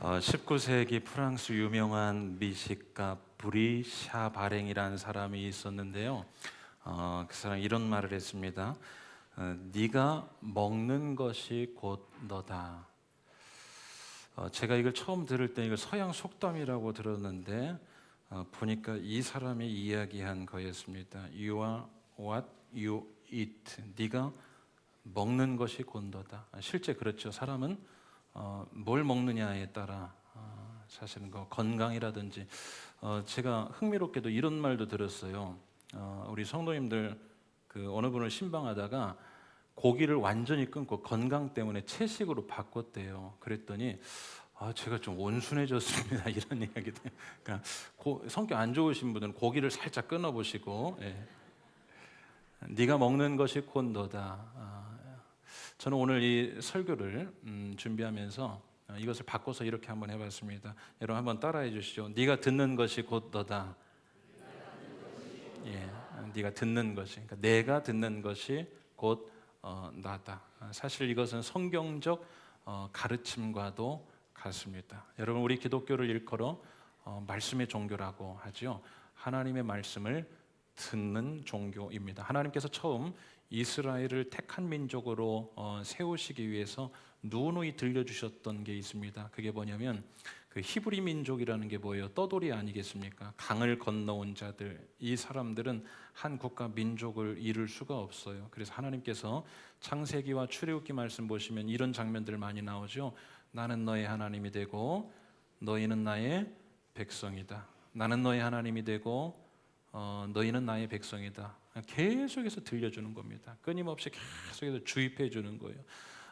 19세기 프랑스 유명한 미식가 브리 샤바랭이라는 사람이 있었는데요. 그 사람이 이런 말을 했습니다. 네가 먹는 것이 곧 너다. 제가 이걸 처음 들을 때 이걸 서양 속담이라고 들었는데 보니까 이 사람이 이야기한 거였습니다. You are what you eat. 네가 먹는 것이 곧 너다. 실제 그렇죠. 사람은 뭘 먹느냐에 따라 사실은 그 건강이라든지 제가 흥미롭게도 이런 말도 들었어요. 우리 성도님들 그 어느 분을 신방하다가 고기를 완전히 끊고 건강 때문에 채식으로 바꿨대요. 그랬더니 제가 좀 온순해졌습니다. 이런 이야기도. 그러니까 성격 안 좋으신 분들은 고기를 살짝 끊어보시고, 네가 먹는 것이 곧 너다. 저는 오늘 이 설교를 준비하면서 이것을 바꿔서 이렇게 한번 해봤습니다. 여러분 한번 따라해 주시죠. 네가 듣는 것이 곧 너다. 예, 네가 듣는 것이, 그러니까 내가 듣는 것이 곧 나다. 사실 이것은 성경적 가르침과도 같습니다. 여러분 우리 기독교를 일컬어 말씀의 종교라고 하죠. 하나님의 말씀을 듣는 종교입니다. 하나님께서 처음 이스라엘을 택한 민족으로 세우시기 위해서 누누이 들려주셨던 게 있습니다. 그게 뭐냐면 그 히브리 민족이라는 게 뭐예요? 떠돌이 아니겠습니까? 강을 건너온 자들, 이 사람들은 한 국가 민족을 이룰 수가 없어요. 그래서 하나님께서 창세기와 출애굽기 말씀 보시면 이런 장면들 많이 나오죠. 나는 너의 하나님이 되고 너희는 나의 백성이다. 나는 너의 하나님이 되고 너희는 나의 백성이다. 계속해서 들려주는 겁니다. 끊임없이 계속해서 주입해 주는 거예요.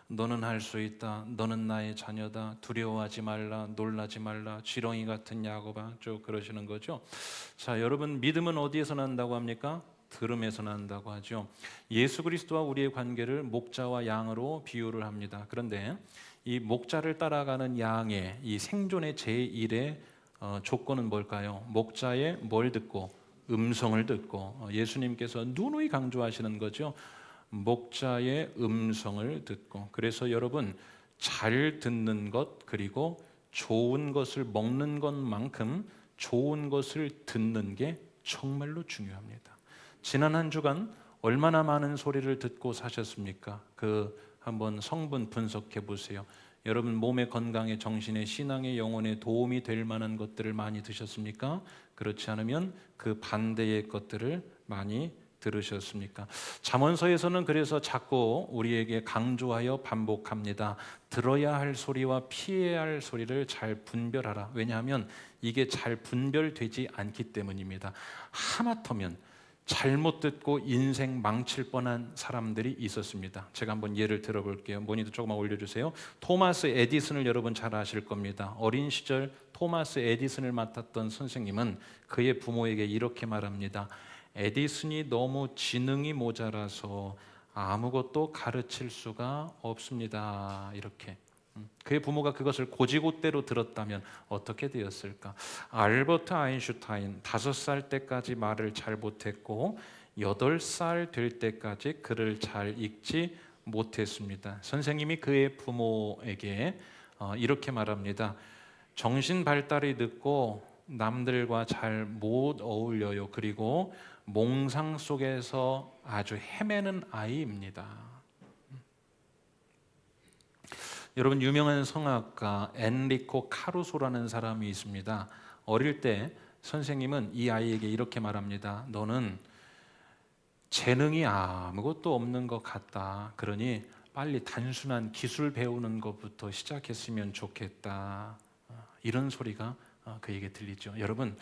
너는 할 수 있다. 너는 나의 자녀다. 두려워하지 말라. 놀라지 말라. 지렁이 같은 야곱아. 쭉 그러시는 거죠. 자, 여러분 믿음은 어디에서 난다고 합니까? 들음에서 난다고 하죠. 예수 그리스도와 우리의 관계를 목자와 양으로 비유를 합니다. 그런데 이 목자를 따라가는 양의 이 생존의 제1의 조건은 뭘까요? 목자의 뭘 듣고? 음성을 듣고. 예수님께서 누누이 강조하시는 거죠. 목자의 음성을 듣고. 그래서 여러분 잘 듣는 것 그리고 좋은 것을 먹는 것만큼 좋은 것을 듣는 게 정말로 중요합니다. 지난 한 주간 얼마나 많은 소리를 듣고 사셨습니까? 그 한번 성분 분석해 보세요. 여러분 몸의 건강에 정신에 신앙에 영혼에 도움이 될 만한 것들을 많이 드셨습니까? 그렇지 않으면 그 반대의 것들을 많이 들으셨습니까? 잠언서에서는 그래서 자꾸 우리에게 강조하여 반복합니다. 들어야 할 소리와 피해야 할 소리를 잘 분별하라. 왜냐하면 이게 잘 분별되지 않기 때문입니다. 하마터면 잘못 듣고 인생 망칠 뻔한 사람들이 있었습니다. 제가 한번 예를 들어볼게요. 모니터 조금만 올려주세요. 토마스 에디슨을 여러분 잘 아실 겁니다. 어린 시절 토마스 에디슨을 맡았던 선생님은 그의 부모에게 이렇게 말합니다. 에디슨이 너무 지능이 모자라서 아무것도 가르칠 수가 없습니다. 이렇게. 그의 부모가 그것을 고지고대로 들었다면 어떻게 되었을까? 알버트 아인슈타인 5살 때까지 말을 잘 못했고 8살 될 때까지 글을 잘 읽지 못했습니다. 선생님이 그의 부모에게 이렇게 말합니다. 정신 발달이 늦고 남들과 잘 못 어울려요. 그리고 몽상 속에서 아주 헤매는 아이입니다. 여러분 유명한 성악가 엔리코 카루소라는 사람이 있습니다. 어릴 때 선생님은 이 아이에게 이렇게 말합니다. 너는 재능이 아무것도 없는 것 같다. 그러니 빨리 단순한 기술 배우는 것부터 시작했으면 좋겠다. 이런 소리가 그에게 들리죠. 여러분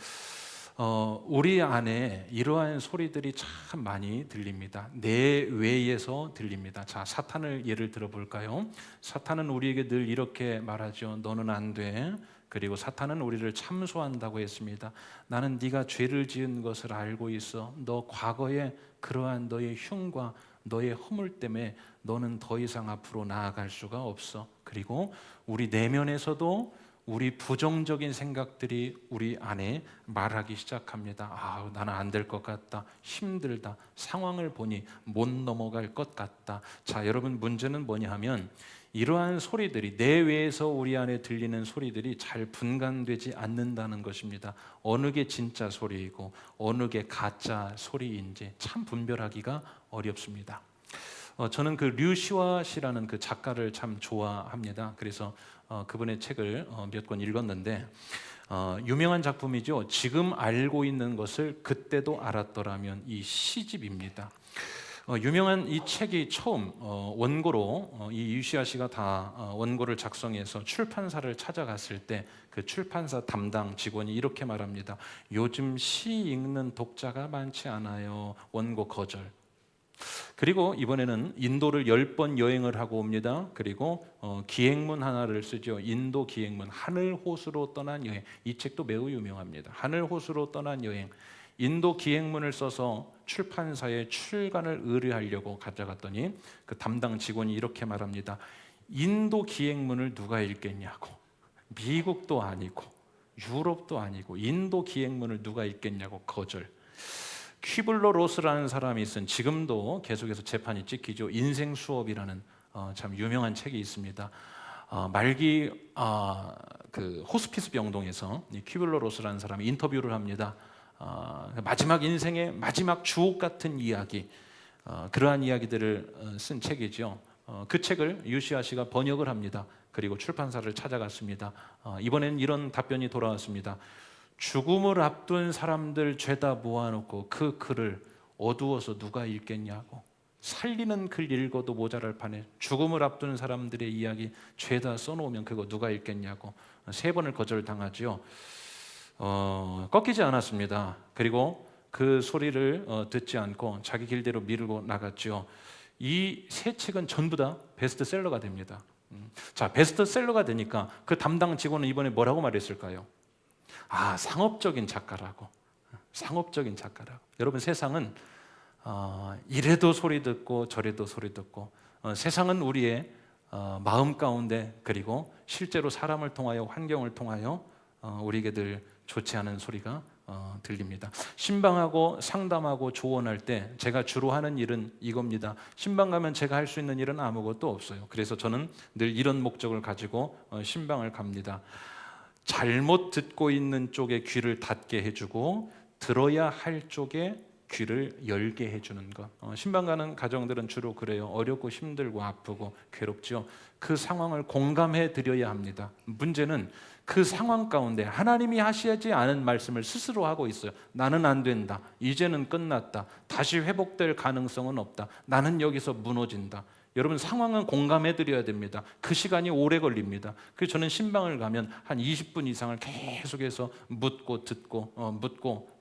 우리 안에 이러한 소리들이 참 많이 들립니다. 내외에서 들립니다. 자, 사탄을 예를 들어볼까요? 사탄은 우리에게 늘 이렇게 말하죠. 너는 안 돼. 그리고 사탄은 우리를 참소한다고 했습니다. 나는 네가 죄를 지은 것을 알고 있어. 너 과거에 그러한 너의 흉과 너의 허물 때문에 너는 더 이상 앞으로 나아갈 수가 없어. 그리고 우리 내면에서도 우리 부정적인 생각들이 우리 안에 말하기 시작합니다. 나는 안 될 것 같다. 힘들다. 상황을 보니 못 넘어갈 것 같다. 자, 여러분 문제는 뭐냐 하면 이러한 소리들이 내외에서 우리 안에 들리는 소리들이 잘 분간되지 않는다는 것입니다. 어느 게 진짜 소리이고 어느 게 가짜 소리인지 참 분별하기가 어렵습니다. 저는 그 류시화 씨라는 그 작가를 참 좋아합니다. 그래서 그분의 책을 몇 권 읽었는데 유명한 작품이죠. 지금 알고 있는 것을 그때도 알았더라면, 이 시집입니다. 유명한 이 책이 처음 원고로 이 유시아 씨가 다 원고를 작성해서 출판사를 찾아갔을 때 그 출판사 담당 직원이 이렇게 말합니다. 요즘 시 읽는 독자가 많지 않아요. 원고 거절. 그리고 이번에는 인도를 10번 여행을 하고 옵니다. 그리고 기행문 하나를 쓰죠. 인도 기행문, 하늘호수로 떠난 여행. 이 책도 매우 유명합니다. 하늘호수로 떠난 여행. 인도 기행문을 써서 출판사에 출간을 의뢰하려고 가져갔더니 그 담당 직원이 이렇게 말합니다. 인도 기행문을 누가 읽겠냐고. 미국도 아니고 유럽도 아니고 인도 기행문을 누가 읽겠냐고 거절. 퀴블러 로스라는 사람이 쓴, 지금도 계속해서 재판이 찍히죠, 인생 수업이라는 참 유명한 책이 있습니다. 말기 그 호스피스 병동에서 이 퀴블러 로스라는 사람이 인터뷰를 합니다. 마지막 인생의 마지막 주옥 같은 이야기, 그러한 이야기들을 쓴 책이죠. 그 책을 유시아 씨가 번역을 합니다. 그리고 출판사를 찾아갔습니다. 이번엔 이런 답변이 돌아왔습니다. 죽음을 앞둔 사람들 죄다 모아놓고 그 글을 어두워서 누가 읽겠냐고. 살리는 글 읽어도 모자랄 판에 죽음을 앞둔 사람들의 이야기 죄다 써놓으면 그거 누가 읽겠냐고 3번을 거절당하지요. 꺾이지 않았습니다. 그리고 그 소리를 듣지 않고 자기 길대로 밀고 나갔죠. 이 3책은 전부 다 베스트셀러가 됩니다. 자, 베스트셀러가 되니까 그 담당 직원은 이번에 뭐라고 말했을까요? 상업적인 작가라고. 상업적인 작가라고. 여러분, 세상은 이래도 소리 듣고 저래도 소리 듣고, 세상은 우리의 마음 가운데, 그리고 실제로 사람을 통하여, 환경을 통하여 우리에게 늘 좋지 않은 소리가 들립니다. 신방하고 상담하고 조언할 때 제가 주로 하는 일은 이겁니다. 신방 가면 제가 할 수 있는 일은 아무것도 없어요. 그래서 저는 늘 이런 목적을 가지고 신방을 갑니다. 잘못 듣고 있는 쪽에 귀를 닫게 해주고 들어야 할 쪽에 귀를 열게 해주는 것. 신방 가는 가정들은 주로 그래요. 어렵고 힘들고 아프고 괴롭죠. 그 상황을 공감해 드려야 합니다. 문제는 그 상황 가운데 하나님이 하시지 않은 말씀을 스스로 하고 있어요. 나는 안 된다. 이제는 끝났다. 다시 회복될 가능성은 없다. 나는 여기서 무너진다. 여러분, 상황은 공감해 드려야 됩니다. 그 시간이 오래 걸립니다. 그래서 저는 신방을 가면 한 20분 이상을 계속해서 묻고 듣고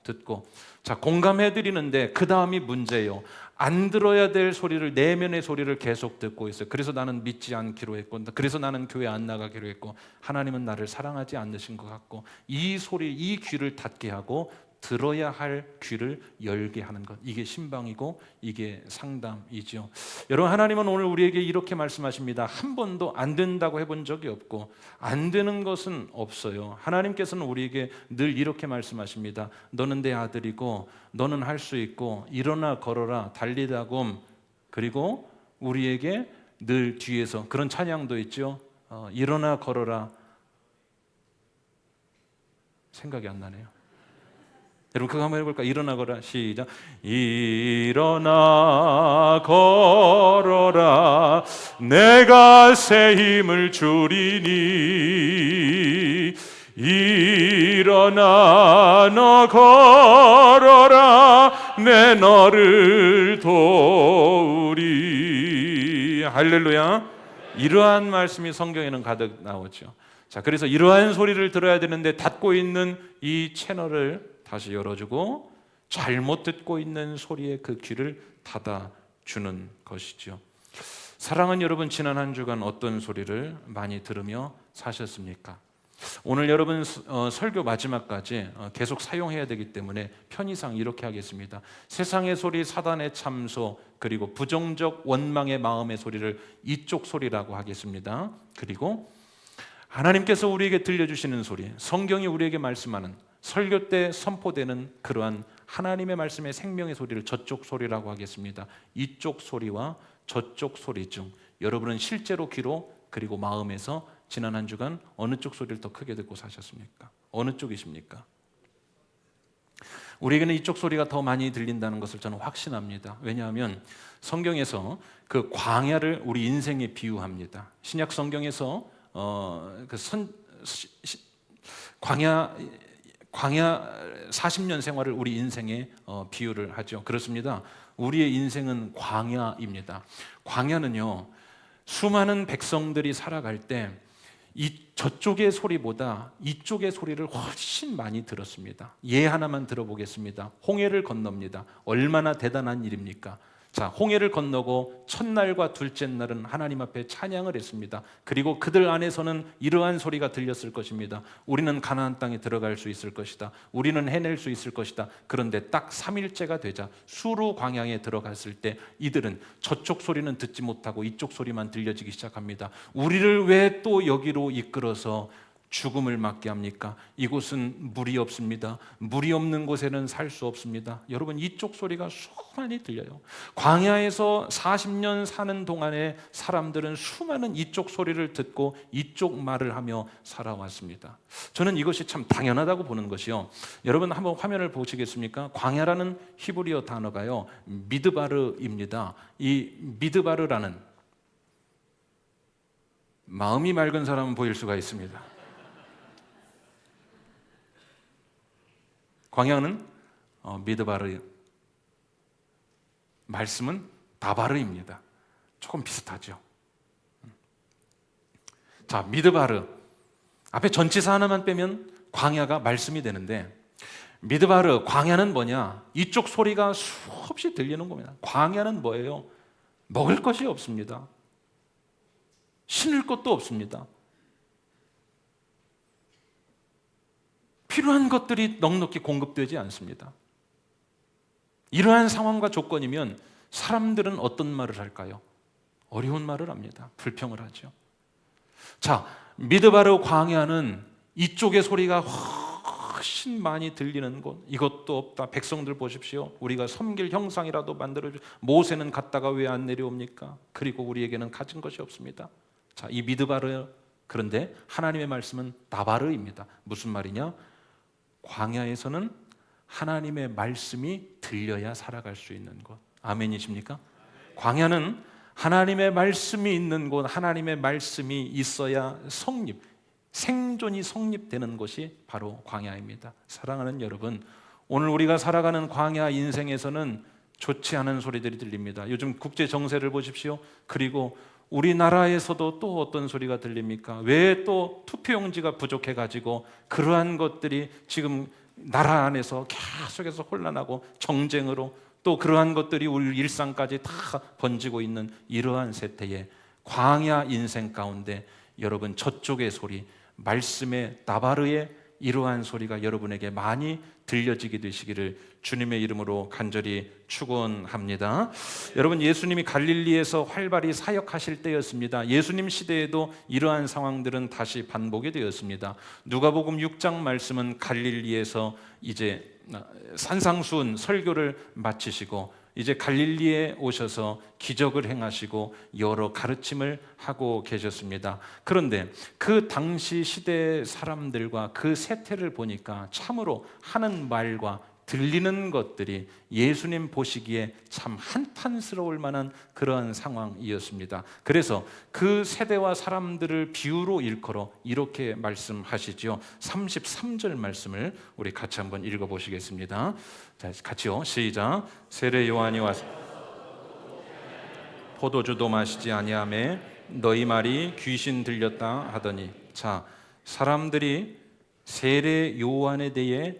자, 공감해 드리는데 그 다음이 문제예요. 안 들어야 될 소리를, 내면의 소리를 계속 듣고 있어요. 그래서 나는 믿지 않기로 했고, 그래서 나는 교회 안 나가기로 했고, 하나님은 나를 사랑하지 않으신 것 같고, 이 소리, 이 귀를 닫게 하고 들어야 할 귀를 열게 하는 것, 이게 신방이고 이게 상담이죠. 여러분, 하나님은 오늘 우리에게 이렇게 말씀하십니다. 한 번도 안 된다고 해본 적이 없고 안 되는 것은 없어요. 하나님께서는 우리에게 늘 이렇게 말씀하십니다. 너는 내 아들이고 너는 할 수 있고 일어나 걸어라 달리다곰. 그리고 우리에게 늘 뒤에서 그런 찬양도 있죠. 일어나 걸어라. 생각이 안 나네요. 여러분, 그거 한번 해볼까? 일어나 걸어라. 시작. 일어나 걸어라. 내가 새 힘을 주리니. 일어나 너 걸어라. 내 너를 도우리. 할렐루야. 이러한 말씀이 성경에는 가득 나오죠. 자, 그래서 이러한 소리를 들어야 되는데 닫고 있는 이 채널을 다시 열어주고 잘못 듣고 있는 소리에 그 귀를 닫아주는 것이죠. 사랑하는 여러분, 지난 한 주간 어떤 소리를 많이 들으며 사셨습니까? 오늘 여러분 설교 마지막까지 계속 사용해야 되기 때문에 편의상 이렇게 하겠습니다. 세상의 소리, 사단의 참소, 그리고 부정적 원망의 마음의 소리를 이쪽 소리라고 하겠습니다. 그리고 하나님께서 우리에게 들려주시는 소리, 성경이 우리에게 말씀하는, 설교 때 선포되는 그러한 하나님의 말씀의 생명의 소리를 저쪽 소리라고 하겠습니다. 이쪽 소리와 저쪽 소리 중 여러분은 실제로 귀로 그리고 마음에서 지난 한 주간 어느 쪽 소리를 더 크게 듣고 사셨습니까? 어느 쪽이십니까? 우리에게는 이쪽 소리가 더 많이 들린다는 것을 저는 확신합니다. 왜냐하면 성경에서 그 광야를 우리 인생에 비유합니다. 신약 성경에서 광야 40년 생활을 우리 인생에 비유를 하죠. 그렇습니다. 우리의 인생은 광야입니다. 광야는요, 수많은 백성들이 살아갈 때 저쪽의 소리보다 이쪽의 소리를 훨씬 많이 들었습니다. 예 하나만 들어보겠습니다. 홍해를 건넙니다. 얼마나 대단한 일입니까? 자, 홍해를 건너고 첫날과 둘째 날은 하나님 앞에 찬양을 했습니다. 그리고 그들 안에서는 이러한 소리가 들렸을 것입니다. 우리는 가나안 땅에 들어갈 수 있을 것이다. 우리는 해낼 수 있을 것이다. 그런데 딱 3일째가 되자 수르 광야에 들어갔을 때 이들은 저쪽 소리는 듣지 못하고 이쪽 소리만 들려지기 시작합니다. 우리를 왜 또 여기로 이끌어서 죽음을 맞게 합니까? 이곳은 물이 없습니다. 물이 없는 곳에는 살 수 없습니다. 여러분, 이쪽 소리가 수많이 들려요. 광야에서 40년 사는 동안에 사람들은 수많은 이쪽 소리를 듣고 이쪽 말을 하며 살아왔습니다. 저는 이것이 참 당연하다고 보는 것이요. 여러분 한번 화면을 보시겠습니까? 광야라는 히브리어 단어가요, 미드바르입니다. 이 미드바르라는, 마음이 맑은 사람은 보일 수가 있습니다. 광야는 미드바르, 말씀은 다바르입니다. 조금 비슷하죠. 자, 미드바르 앞에 전치사 하나만 빼면 광야가 말씀이 되는데, 미드바르 광야는 뭐냐? 이쪽 소리가 수없이 들리는 겁니다. 광야는 뭐예요? 먹을 것이 없습니다. 신을 것도 없습니다. 필요한 것들이 넉넉히 공급되지 않습니다. 이러한 상황과 조건이면 사람들은 어떤 말을 할까요? 어려운 말을 합니다. 불평을 하죠. 자, 미드바르 광야는 이쪽의 소리가 훨씬 많이 들리는 곳. 이것도 없다. 백성들 보십시오. 우리가 섬길 형상이라도 만들어줘. 모세는 갔다가 왜 안 내려옵니까? 그리고 우리에게는 가진 것이 없습니다. 자, 이 미드바르, 그런데 하나님의 말씀은 다바르입니다. 무슨 말이냐? 광야에서는 하나님의 말씀이 들려야 살아갈 수 있는 곳. 아멘이십니까? 광야는 하나님의 말씀이 있는 곳, 하나님의 말씀이 있어야 생존이 성립되는 곳이 바로 광야입니다. 사랑하는 여러분, 오늘 우리가 살아가는 광야 인생에서는 좋지 않은 소리들이 들립니다. 요즘 국제 정세를 보십시오. 그리고 우리나라에서도 또 어떤 소리가 들립니까? 왜 또 투표용지가 부족해가지고 그러한 것들이 지금 나라 안에서 계속해서 혼란하고 정쟁으로, 또 그러한 것들이 우리 일상까지 다 번지고 있는 이러한 세태에 광야 인생 가운데 여러분, 저쪽의 소리, 말씀의 다바르의 이러한 소리가 여러분에게 많이 들려지게 되시기를 주님의 이름으로 간절히 축원합니다. 여러분, 예수님이 갈릴리에서 활발히 사역하실 때였습니다. 예수님 시대에도 이러한 상황들은 다시 반복이 되었습니다. 누가복음 6장 말씀은 갈릴리에서 이제 산상수훈 설교를 마치시고 이제 갈릴리에 오셔서 기적을 행하시고 여러 가르침을 하고 계셨습니다. 그런데 그 당시 시대 사람들과 그 세태를 보니까 참으로 하는 말과 들리는 것들이 예수님 보시기에 참 한탄스러울 만한 그러한 상황이었습니다. 그래서 그 세대와 사람들을 비유로 일컬어 이렇게 말씀하시죠. 33절 말씀을 우리 같이 한번 읽어보시겠습니다. 자, 같이요. 시작. 세례 요한이 와서 포도주도 마시지 아니하매 너희 말이 귀신 들렸다 하더니. 자, 사람들이 세례 요한에 대해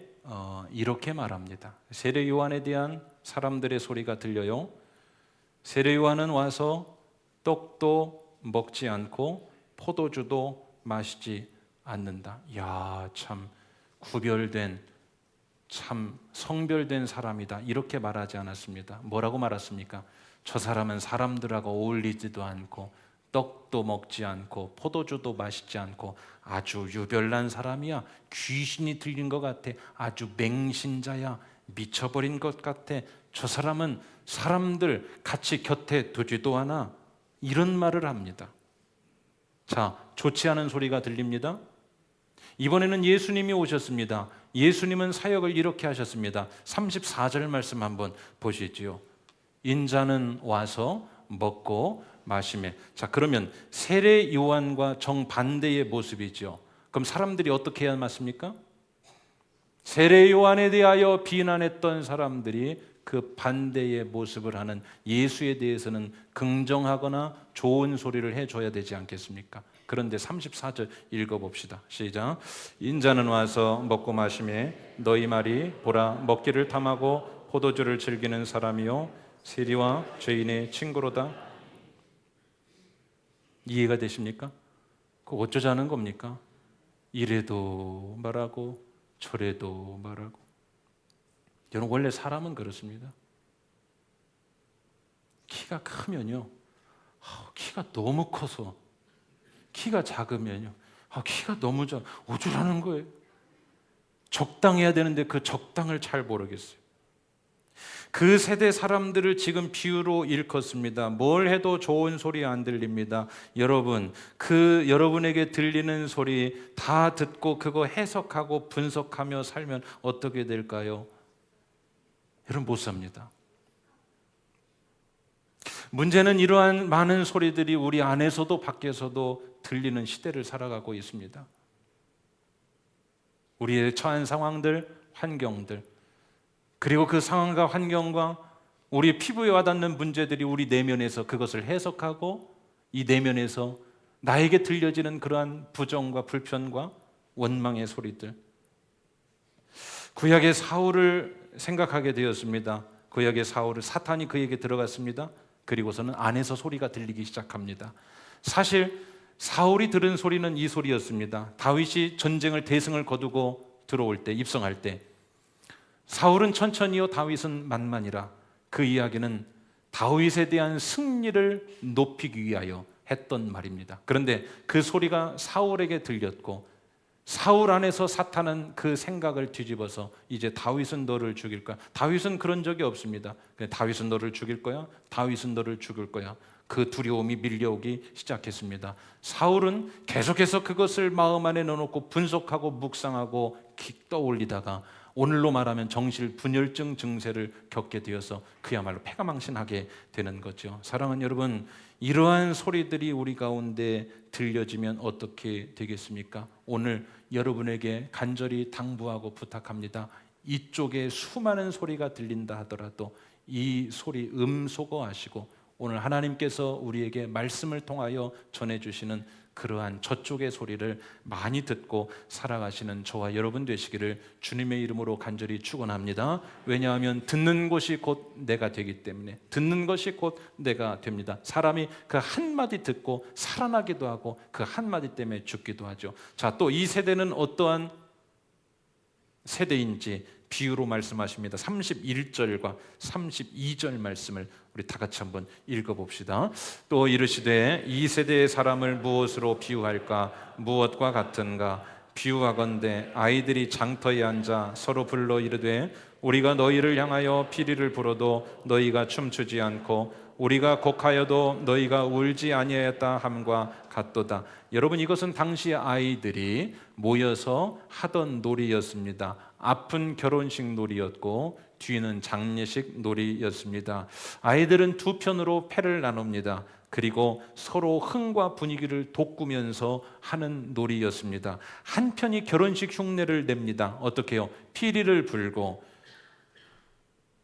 이렇게 말합니다. 세례 요한에 대한 사람들의 소리가 들려요. 세례 요한은 와서 떡도 먹지 않고 포도주도 마시지 않는다. 야, 참 구별된, 참 성별된 사람이다. 이렇게 말하지 않았습니다. 뭐라고 말했습니까? 저 사람은 사람들하고 어울리지도 않고 떡도 먹지 않고 포도주도 마시지 않고 아주 유별난 사람이야. 귀신이 들린 것 같아. 아주 맹신자야. 미쳐버린 것 같아. 저 사람은 사람들 같이 곁에 두지도 않아. 이런 말을 합니다. 자, 좋지 않은 소리가 들립니다. 이번에는 예수님이 오셨습니다. 예수님은 사역을 이렇게 하셨습니다. 34절 말씀 한번 보시지요. 인자는 와서 먹고 마시매. 자, 그러면 세례 요한과 정반대의 모습이죠. 그럼 사람들이 어떻게 해야 맞습니까? 세례 요한에 대하여 비난했던 사람들이 그 반대의 모습을 하는 예수에 대해서는 긍정하거나 좋은 소리를 해줘야 되지 않겠습니까? 그런데 34절 읽어봅시다. 시작. 인자는 와서 먹고 마시매 너희 말이 보라 먹기를 탐하고 포도주를 즐기는 사람이요 세리와 죄인의 친구로다. 이해가 되십니까? 그거 어쩌자는 겁니까? 이래도 말하고 저래도 말하고. 여러분, 원래 사람은 그렇습니다. 키가 크면요, 키가 너무 커서, 키가 작으면요, 키가 너무 어쩌라는 거예요. 적당해야 되는데 그 적당을 잘 모르겠어요. 그 세대 사람들을 지금 비유로 일컫습니다. 뭘 해도 좋은 소리 안 들립니다. 여러분, 그 여러분에게 들리는 소리 다 듣고 그거 해석하고 분석하며 살면 어떻게 될까요? 여러분, 못 삽니다. 문제는 이러한 많은 소리들이 우리 안에서도 밖에서도 들리는 시대를 살아가고 있습니다. 우리의 처한 상황들, 환경들, 그리고 그 상황과 환경과 우리 피부에 와닿는 문제들이 우리 내면에서 그것을 해석하고 이 내면에서 나에게 들려지는 그러한 부정과 불편과 원망의 소리들. 구약의 사울을 생각하게 되었습니다. 구약의 사울을 사탄이 그에게 들어갔습니다. 그리고서는 안에서 소리가 들리기 시작합니다. 사실 사울이 들은 소리는 이 소리였습니다. 다윗이 전쟁을 대승을 거두고 들어올 때, 입성할 때 사울은 천천히요 다윗은 만만이라. 그 이야기는 다윗에 대한 승리를 높이기 위하여 했던 말입니다. 그런데 그 소리가 사울에게 들렸고 사울 안에서 사탄은 그 생각을 뒤집어서 이제 다윗은 너를 죽일 거야. 다윗은 그런 적이 없습니다. 다윗은 너를 죽일 거야. 다윗은 너를 죽일 거야. 그 두려움이 밀려오기 시작했습니다. 사울은 계속해서 그것을 마음 안에 넣어놓고 분석하고 묵상하고 떠올리다가 오늘로 말하면 정신분열증 증세를 겪게 되어서 그야말로 패가망신하게 되는 거죠. 사랑하는 여러분, 이러한 소리들이 우리 가운데 들려지면 어떻게 되겠습니까? 오늘 여러분에게 간절히 당부하고 부탁합니다. 이쪽에 수많은 소리가 들린다 하더라도 이 소리 음소거하시고 오늘 하나님께서 우리에게 말씀을 통하여 전해주시는 그러한 저쪽의 소리를 많이 듣고 살아가시는 저와 여러분 되시기를 주님의 이름으로 간절히 축원합니다. 왜냐하면 듣는 것이 곧 내가 되기 때문에, 듣는 것이 곧 내가 됩니다. 사람이 그 한마디 듣고 살아나기도 하고 그 한마디 때문에 죽기도 하죠. 자, 또 이 세대는 어떠한 세대인지 비유로 말씀하십니다. 31절과 32절 말씀을 우리 다 같이 한번 읽어봅시다. 또 이르시되 이 세대의 사람을 무엇으로 비유할까? 무엇과 같은가? 비유하건대 아이들이 장터에 앉아 서로 불러 이르되 우리가 너희를 향하여 피리를 불어도 너희가 춤추지 않고 우리가 곡하여도 너희가 울지 아니하였다 함과 같도다. 여러분, 이것은 당시 아이들이 모여서 하던 놀이였습니다. 앞은 결혼식 놀이였고 뒤는 장례식 놀이였습니다. 아이들은 두 편으로 패를 나눕니다. 그리고 서로 흥과 분위기를 돋구면서 하는 놀이였습니다. 한 편이 결혼식 흉내를 냅니다. 어떻게 해요? 피리를 불고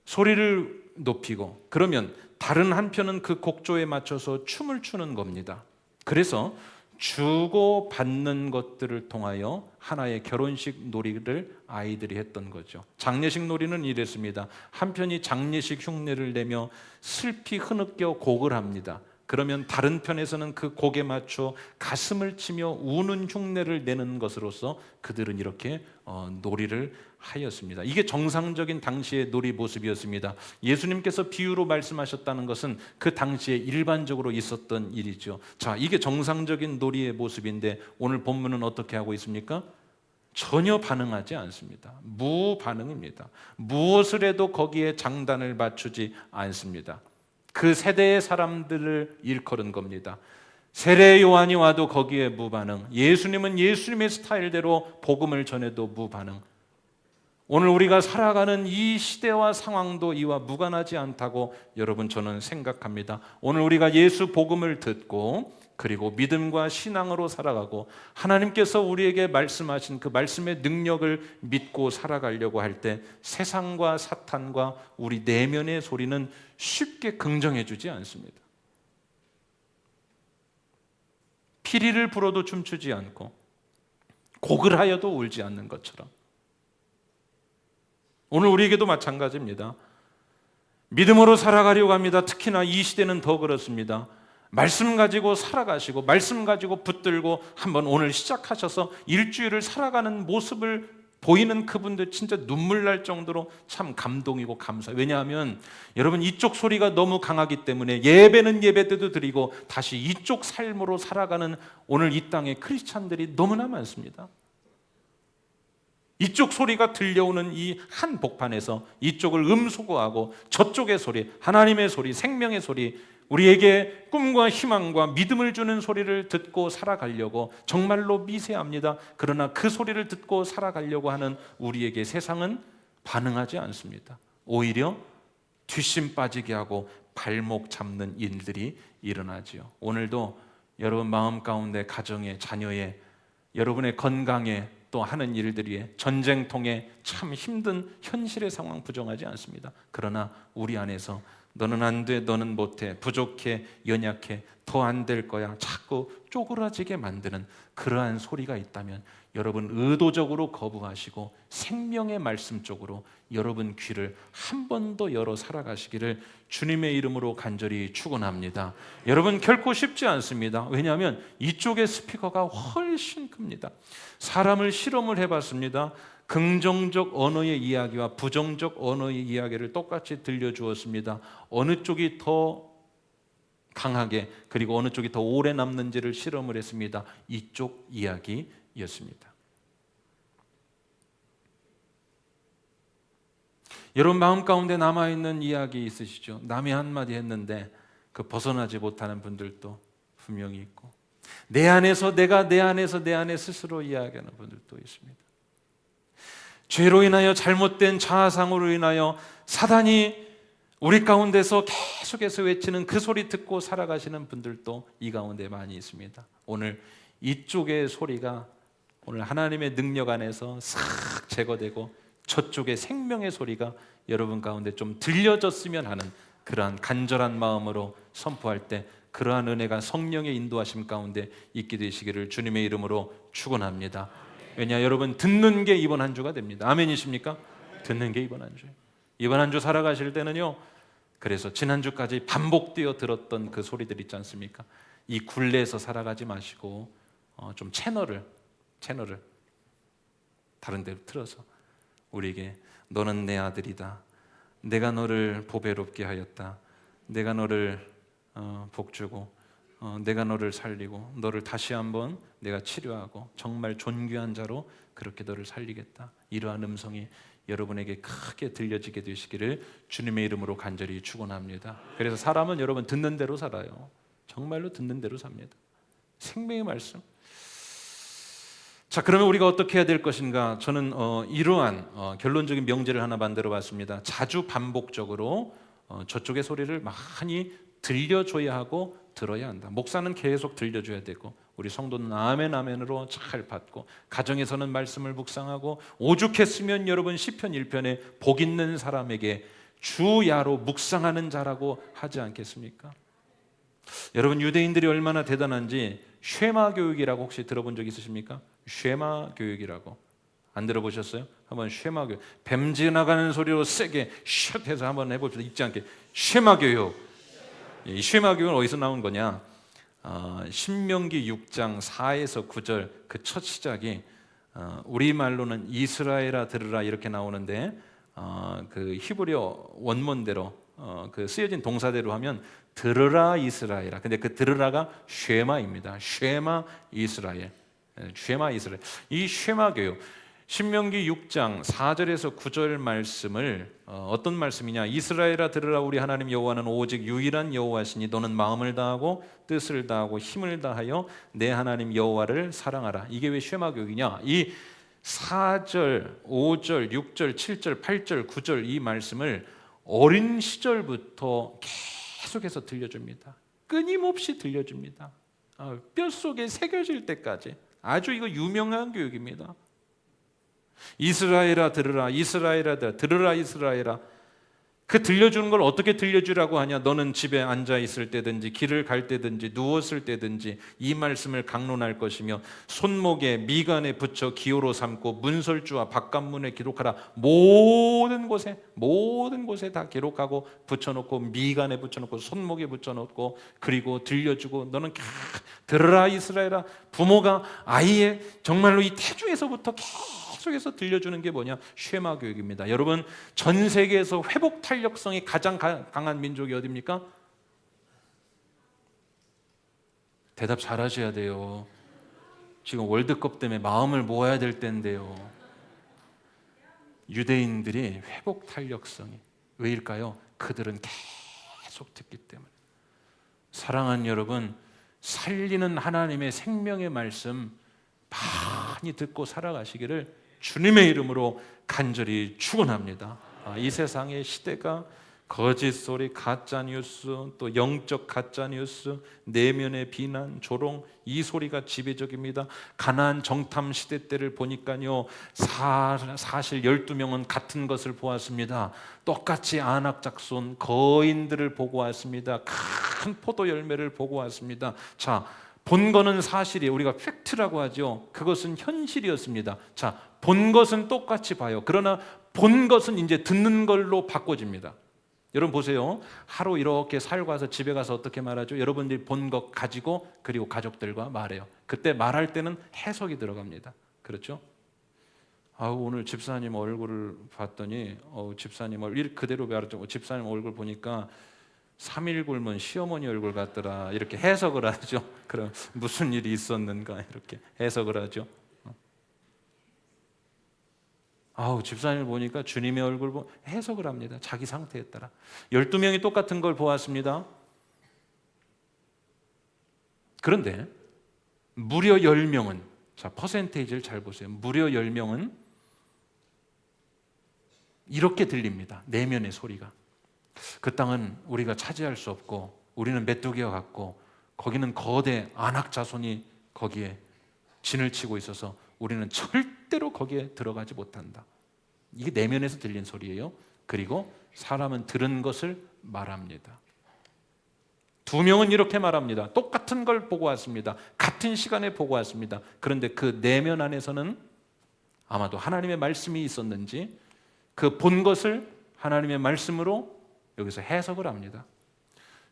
소리를 높이고, 그러면 다른 한편은 그 곡조에 맞춰서 춤을 추는 겁니다. 그래서 주고 받는 것들을 통하여 하나의 결혼식 놀이를 아이들이 했던 거죠. 장례식 놀이는 이랬습니다. 한편이 장례식 흉내를 내며 슬피 흐느껴 곡을 합니다. 그러면 다른 편에서는 그 곡에 맞춰 가슴을 치며 우는 흉내를 내는 것으로서 그들은 이렇게 놀이를 하였습니다. 이게 정상적인 당시의 놀이 모습이었습니다. 예수님께서 비유로 말씀하셨다는 것은 그 당시에 일반적으로 있었던 일이죠. 자, 이게 정상적인 놀이의 모습인데 오늘 본문은 어떻게 하고 있습니까? 전혀 반응하지 않습니다. 무반응입니다. 무엇을 해도 거기에 장단을 맞추지 않습니다. 그 세대의 사람들을 일컬은 겁니다. 세례 요한이 와도 거기에 무반응. 예수님은 예수님의 스타일대로 복음을 전해도 무반응. 오늘 우리가 살아가는 이 시대와 상황도 이와 무관하지 않다고 여러분 저는 생각합니다. 오늘 우리가 예수 복음을 듣고 그리고 믿음과 신앙으로 살아가고 하나님께서 우리에게 말씀하신 그 말씀의 능력을 믿고 살아가려고 할 때 세상과 사탄과 우리 내면의 소리는 쉽게 긍정해 주지 않습니다. 피리를 불어도 춤추지 않고 곡을 하여도 울지 않는 것처럼 오늘 우리에게도 마찬가지입니다. 믿음으로 살아가려고 합니다. 특히나 이 시대는 더 그렇습니다. 말씀 가지고 살아가시고 말씀 가지고 붙들고 한번 오늘 시작하셔서 일주일을 살아가는 모습을 보이는 그분들 진짜 눈물 날 정도로 참 감동이고 감사해요. 왜냐하면 여러분 이쪽 소리가 너무 강하기 때문에 예배는 예배 때도 드리고 다시 이쪽 삶으로 살아가는 오늘 이 땅에 크리스찬들이 너무나 많습니다. 이쪽 소리가 들려오는 이 한 복판에서 이쪽을 음소거하고 저쪽의 소리, 하나님의 소리, 생명의 소리, 우리에게 꿈과 희망과 믿음을 주는 소리를 듣고 살아가려고 정말로 미세합니다. 그러나 그 소리를 듣고 살아가려고 하는 우리에게 세상은 반응하지 않습니다. 오히려 뒷심 빠지게 하고 발목 잡는 일들이 일어나지요. 오늘도 여러분 마음 가운데 가정에 자녀에 여러분의 건강에 또 하는 일들이 전쟁통에 참 힘든 현실의 상황 부정하지 않습니다. 그러나 우리 안에서 너는 안 돼, 너는 못해, 부족해, 연약해, 더 안 될 거야 자꾸 쪼그라지게 만드는 그러한 소리가 있다면 여러분 의도적으로 거부하시고 생명의 말씀 쪽으로 여러분 귀를 한 번 더 열어 살아가시기를 주님의 이름으로 간절히 축원합니다. 여러분 결코 쉽지 않습니다. 왜냐하면 이쪽의 스피커가 훨씬 큽니다. 사람을 실험을 해봤습니다. 긍정적 언어의 이야기와 부정적 언어의 이야기를 똑같이 들려주었습니다. 어느 쪽이 더 강하게 그리고 어느 쪽이 더 오래 남는지를 실험을 했습니다. 이쪽 이야기였습니다. 여러분 마음 가운데 남아있는 이야기 있으시죠? 남이 한마디 했는데 그 벗어나지 못하는 분들도 분명히 있고 내 안에서 내가 내 안에서 내 안에 스스로 이야기하는 분들도 있습니다. 죄로 인하여 잘못된 자아상으로 인하여 사단이 우리 가운데서 계속해서 외치는 그 소리 듣고 살아가시는 분들도 이 가운데 많이 있습니다. 오늘 이쪽의 소리가 오늘 하나님의 능력 안에서 싹 제거되고 저쪽의 생명의 소리가 여러분 가운데 좀 들려졌으면 하는 그러한 간절한 마음으로 선포할 때 그러한 은혜가 성령의 인도하심 가운데 있게 되시기를 주님의 이름으로 축원합니다. 왜냐 여러분 듣는 게 이번 한 주가 됩니다. 아멘이십니까? 듣는 게 이번 한 주예요. 이번 한 주 살아가실 때는요. 그래서 지난주까지 반복되어 들었던 그 소리들 있지 않습니까? 이 굴레에서 살아가지 마시고 좀 채널을 다른 데로 틀어서 우리에게 너는 내 아들이다. 내가 너를 보배롭게 하였다. 내가 너를 복주고 내가 너를 살리고 너를 다시 한번 내가 치료하고 정말 존귀한 자로 그렇게 너를 살리겠다. 이러한 음성이 여러분에게 크게 들려지게 되시기를 주님의 이름으로 간절히 축원합니다. 그래서 사람은 여러분 듣는 대로 살아요. 정말로 듣는 대로 삽니다. 생명의 말씀. 자, 그러면 우리가 어떻게 해야 될 것인가? 저는 이러한 결론적인 명제를 하나 만들어 봤습니다. 자주 반복적으로 저쪽의 소리를 많이 들려줘야 하고 들어야 한다. 목사는 계속 들려줘야 되고 우리 성도는 아멘 아멘으로 잘 받고 가정에서는 말씀을 묵상하고 오죽했으면 여러분 시편 1편에 복 있는 사람에게 주야로 묵상하는 자라고 하지 않겠습니까? 여러분 유대인들이 얼마나 대단한지 쉐마 교육이라고 혹시 들어본 적 있으십니까? 쉐마 교육이라고 안 들어보셨어요? 한번 쉐마 교육 뱀 지나가는 소리로 세게 샷 해서 한번 해봅시다. 잊지 않게 쉐마 교육. 이 쉐마 교육은 어디서 나온 거냐? 신명기 6장 4에서 9절 그 첫 시작이 우리말로는 이스라엘아 들으라 이렇게 나오는데 그 히브리어 원문대로 그 쓰여진 동사대로 하면 들으라 이스라엘아. 근데 그 들으라가 쉐마입니다. 쉐마 이스라엘. 쉐마 이스라엘. 이 쉐마 교육. 신명기 6장 4절에서 9절 말씀을 어떤 말씀이냐? 이스라엘아 들으라, 우리 하나님 여호와는 오직 유일한 여호와시니 너는 마음을 다하고 뜻을 다하고 힘을 다하여 내 하나님 여호와를 사랑하라. 이게 왜 쉐마 교육이냐? 이 4절, 5절, 6절, 7절, 8절, 9절 이 말씀을 어린 시절부터 계속해서 들려줍니다. 끊임없이 들려줍니다. 뼛속에 새겨질 때까지. 아주 이거 유명한 교육입니다. 이스라엘아 들으라, 이스라엘아 들으라, 이스라엘아. 그 들려주는 걸 어떻게 들려주라고 하냐? 너는 집에 앉아 있을 때든지 길을 갈 때든지 누웠을 때든지 이 말씀을 강론할 것이며 손목에 미간에 붙여 기호로 삼고 문설주와 바깥문에 기록하라. 모든 곳에 다 기록하고 붙여놓고 미간에 붙여놓고 손목에 붙여놓고 그리고 들려주고 너는 들으라 이스라엘아. 부모가 아이의 정말로 이 태중에서부터 계속해서 들려주는 게 뭐냐? 쉐마 교육입니다. 여러분, 전 세계에서 회복 탄력성이 가장 강한 민족이 어디입니까? 대답 잘하셔야 돼요. 지금 월드컵 때문에 마음을 모아야 될 때인데요. 유대인들이 회복 탄력성이 왜일까요? 그들은 계속 듣기 때문에. 사랑하는 여러분, 살리는 하나님의 생명의 말씀 많이 듣고 살아가시기를 주님의 이름으로 간절히 축원합니다. 이 세상의 시대가 거짓 소리, 가짜 뉴스, 또 영적 가짜 뉴스, 내면의 비난, 조롱 이 소리가 지배적입니다. 가나안 정탐 시대 때를 보니까요, 사실 12명은 같은 것을 보았습니다. 똑같이 안악작손 거인들을 보고 왔습니다. 큰 포도 열매를 보고 왔습니다. 자, 본 거는 사실이에요. 우리가 팩트라고 하죠. 그것은 현실이었습니다. 자, 본 것은 똑같이 봐요. 그러나 본 것은 이제 듣는 걸로 바꿔집니다. 여러분 보세요. 하루 이렇게 살고 와서 집에 가서 어떻게 말하죠? 여러분들이 본 것 가지고 그리고 가족들과 말해요. 그때 말할 때는 해석이 들어갑니다. 그렇죠? 오늘 집사님 얼굴을 봤더니 집사님 얼굴 그대로 말하죠. 집사님 얼굴 보니까 3일 굶은 시어머니 얼굴 같더라. 이렇게 해석을 하죠. 그럼 무슨 일이 있었는가 이렇게 해석을 하죠. 집사님을 보니까 주님의 얼굴 해석을 합니다. 자기 상태에 따라. 12명이 똑같은 걸 보았습니다. 그런데 무려 10명은, 자, 퍼센테이지를 잘 보세요. 무려 10명은 이렇게 들립니다. 내면의 소리가. 그 땅은 우리가 차지할 수 없고 우리는 메뚜기와 같고 거기는 거대 안악 자손이 거기에 진을 치고 있어서 우리는 절대로 거기에 들어가지 못한다. 이게 내면에서 들린 소리예요. 그리고 사람은 들은 것을 말합니다. 2명은 이렇게 말합니다. 똑같은 걸 보고 왔습니다. 같은 시간에 보고 왔습니다. 그런데 그 내면 안에서는 아마도 하나님의 말씀이 있었는지 그 본 것을 하나님의 말씀으로 여기서 해석을 합니다.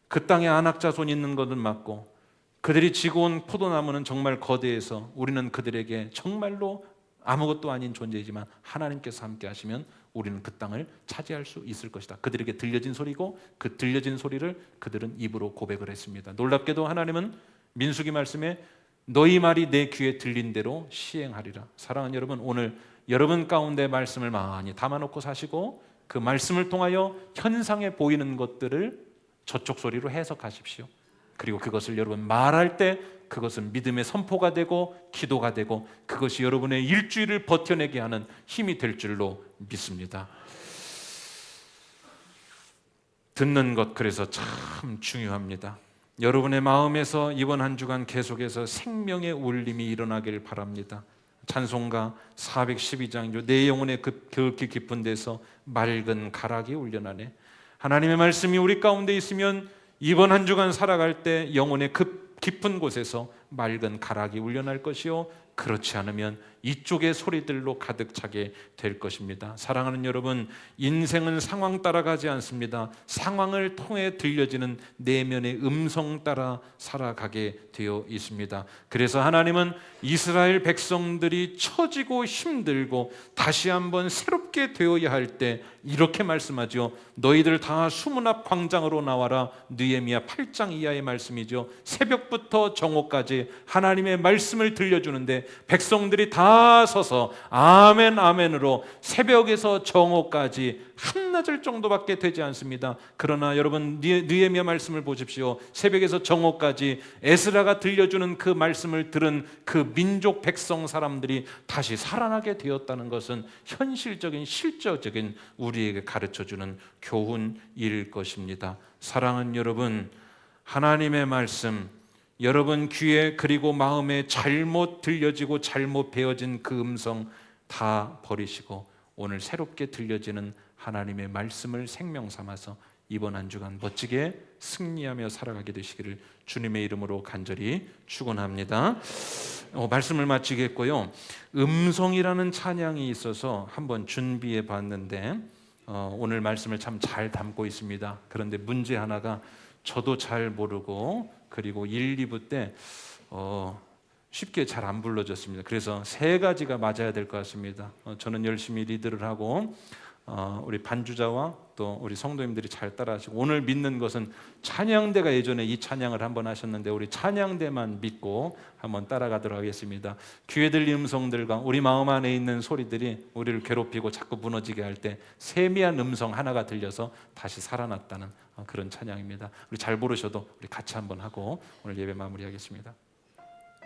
그 땅에 안악자손이 있는 것은 맞고 그들이 지고 온 포도나무는 정말 거대해서 우리는 그들에게 정말로 아무것도 아닌 존재이지만 하나님께서 함께 하시면 우리는 그 땅을 차지할 수 있을 것이다. 그들에게 들려진 소리고 그 들려진 소리를 그들은 입으로 고백을 했습니다. 놀랍게도 하나님은 민수기 말씀에 너희 말이 내 귀에 들린 대로 시행하리라. 사랑하는 여러분, 오늘 여러분 가운데 말씀을 많이 담아놓고 사시고 그 말씀을 통하여 현상에 보이는 것들을 저쪽 소리로 해석하십시오. 그리고 그것을 여러분 말할 때 그것은 믿음의 선포가 되고 기도가 되고 그것이 여러분의 일주일을 버텨내게 하는 힘이 될 줄로 믿습니다. 듣는 것 그래서 참 중요합니다. 여러분의 마음에서 이번 한 주간 계속해서 생명의 울림이 일어나길 바랍니다. 찬송가 412장이죠. 내 영혼의 깊이 깊은 데서 맑은 가락이 울려나네. 하나님의 말씀이 우리 가운데 있으면 이번 한 주간 살아갈 때 영혼의 깊은 곳에서 맑은 가락이 울려날 것이요, 그렇지 않으면 이쪽의 소리들로 가득 차게 될 것입니다. 사랑하는 여러분, 인생은 상황 따라가지 않습니다. 상황을 통해 들려지는 내면의 음성 따라 살아가게 되어 있습니다. 그래서 하나님은 이스라엘 백성들이 처지고 힘들고 다시 한번 새롭게 되어야 할 때 이렇게 말씀하죠. 너희들 다 수문 앞 광장으로 나와라. 느헤미야 8장 이하의 말씀이죠. 새벽부터 정오까지 하나님의 말씀을 들려주는데 백성들이 다 다 서서 아멘 아멘으로 새벽에서 정오까지 한나절 정도밖에 되지 않습니다. 그러나 여러분 느헤미야 말씀을 보십시오. 새벽에서 정오까지 에스라가 들려주는 그 말씀을 들은 그 민족 백성 사람들이 다시 살아나게 되었다는 것은 현실적인 실제적인 우리에게 가르쳐주는 교훈일 것입니다. 사랑하는 여러분, 하나님의 말씀 여러분 귀에 그리고 마음에 잘못 들려지고 잘못 배어진 그 음성 다 버리시고 오늘 새롭게 들려지는 하나님의 말씀을 생명 삼아서 이번 한 주간 멋지게 승리하며 살아가게 되시기를 주님의 이름으로 간절히 축원합니다. 말씀을 마치겠고요. 음성이라는 찬양이 있어서 한번 준비해 봤는데 오늘 말씀을 참 잘 담고 있습니다. 그런데 문제 하나가 저도 잘 모르고 그리고 1, 2부 때 쉽게 잘 안 불러졌습니다. 그래서 세 가지가 맞아야 될 것 같습니다. 저는 열심히 리드를 하고 우리 반주자와 또 우리 성도님들이 잘 따라하시고 오늘 믿는 것은 찬양대가 예전에 이 찬양을 한번 하셨는데 우리 찬양대만 믿고 한번 따라가도록 하겠습니다. 귀에 들린 음성들과 우리 마음 안에 있는 소리들이 우리를 괴롭히고 자꾸 무너지게 할 때 세미한 음성 하나가 들려서 다시 살아났다는 그런 찬양입니다. 우리 잘 부르셔도 우리 같이 한번 하고 오늘 예배 마무리하겠습니다.